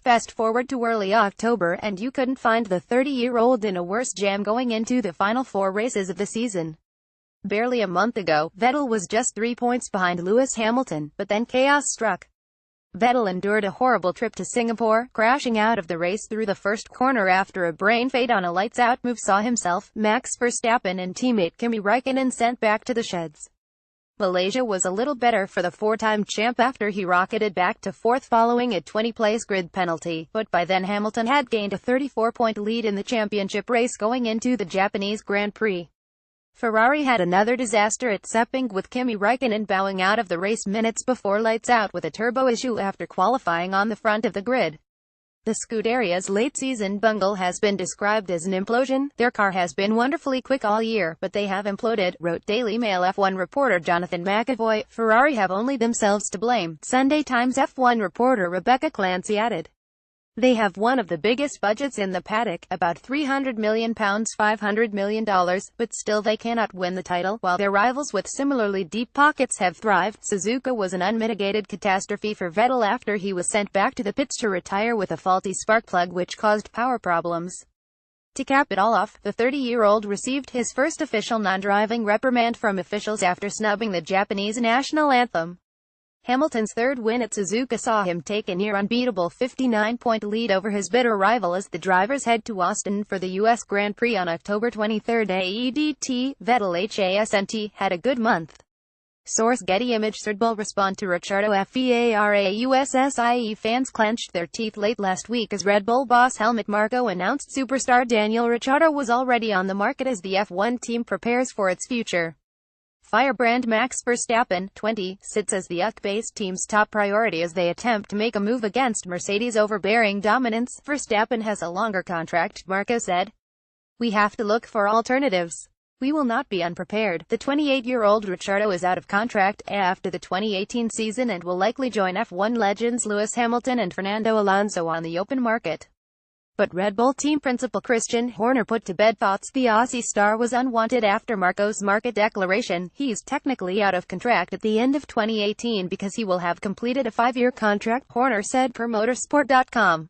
Fast forward to early October and you couldn't find the 30-year-old in a worse jam going into the final 4 races of the season. Barely a month ago, Vettel was just 3 points behind Lewis Hamilton, but then chaos struck. Vettel endured a horrible trip to Singapore, crashing out of the race through the first corner after a brain fade on a lights-out move saw himself, Max Verstappen and teammate Kimi Räikkönen sent back to the sheds. Malaysia was a little better for the 4-time champ after he rocketed back to 4th following a 20-place grid penalty, but by then Hamilton had gained a 34-point lead in the championship race going into the Japanese Grand Prix. Ferrari had another disaster at Sepang with Kimi Räikkönen bowing out of the race minutes before lights out with a turbo issue after qualifying on the front of the grid. The Scuderia's late-season bungle has been described as an implosion. Their car has been wonderfully quick all year, but they have imploded, wrote Daily Mail F1 reporter Jonathan McAvoy. Ferrari have only themselves to blame, Sunday Times F1 reporter Rebecca Clancy added. They have one of the biggest budgets in the paddock, about £300 million, $500 million, but still they cannot win the title, while their rivals with similarly deep pockets have thrived. Suzuka was an unmitigated catastrophe for Vettel after he was sent back to the pits to retire with a faulty spark plug which caused power problems. To cap it all off, the 30-year-old received his first official non-driving reprimand from officials after snubbing the Japanese national anthem. Hamilton's third win at Suzuka saw him take a near-unbeatable 59-point lead over his bitter rival as the drivers head to Austin for the U.S. Grand Prix on October 23. AEDT, Vettel HASNT, had a good month. Source Getty Image. Red Bull respond to Ricciardo FEARAUSSIE. Fans clenched their teeth late last week as Red Bull boss Helmut Marko announced superstar Daniel Ricciardo was already on the market as the F1 team prepares for its future. Firebrand Max Verstappen, 20, sits as the UC-based team's top priority as they attempt to make a move against Mercedes' overbearing dominance. Verstappen has a longer contract, Marko said. We have to look for alternatives. We will not be unprepared. The 28-year-old Ricciardo is out of contract after the 2018 season and will likely join F1 legends Lewis Hamilton and Fernando Alonso on the open market. But Red Bull team principal Christian Horner put to bed thoughts the Aussie star was unwanted after Marko's market declaration. He's technically out of contract at the end of 2018 because he will have completed a 5-year contract, Horner said per motorsport.com.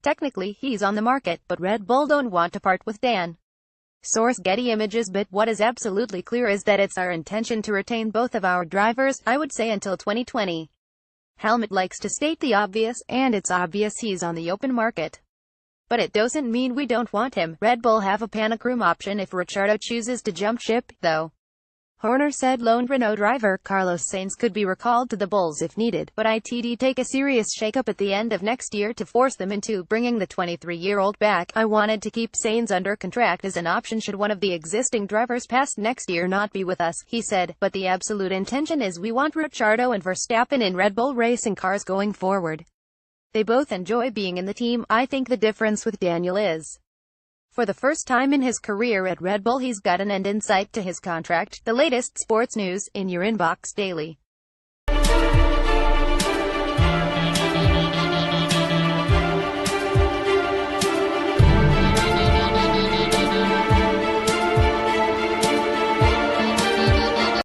Technically, he's on the market, but Red Bull don't want to part with Dan. Source Getty Images. But what is absolutely clear is that it's our intention to retain both of our drivers, I would say until 2020. Helmut likes to state the obvious, and it's obvious he's on the open market. But it doesn't mean we don't want him. Red Bull have a panic room option if Ricciardo chooses to jump ship, though. Horner said lone Renault driver Carlos Sainz could be recalled to the Bulls if needed, but it'd take a serious shakeup at the end of next year to force them into bringing the 23-year-old back. I wanted to keep Sainz under contract as an option should one of the existing drivers past next year not be with us, he said, but the absolute intention is we want Ricciardo and Verstappen in Red Bull racing cars going forward. They both enjoy being in the team. I think the difference with Daniel is, for the first time in his career at Red Bull he's got an end in sight to his contract. The latest sports news, in your inbox daily.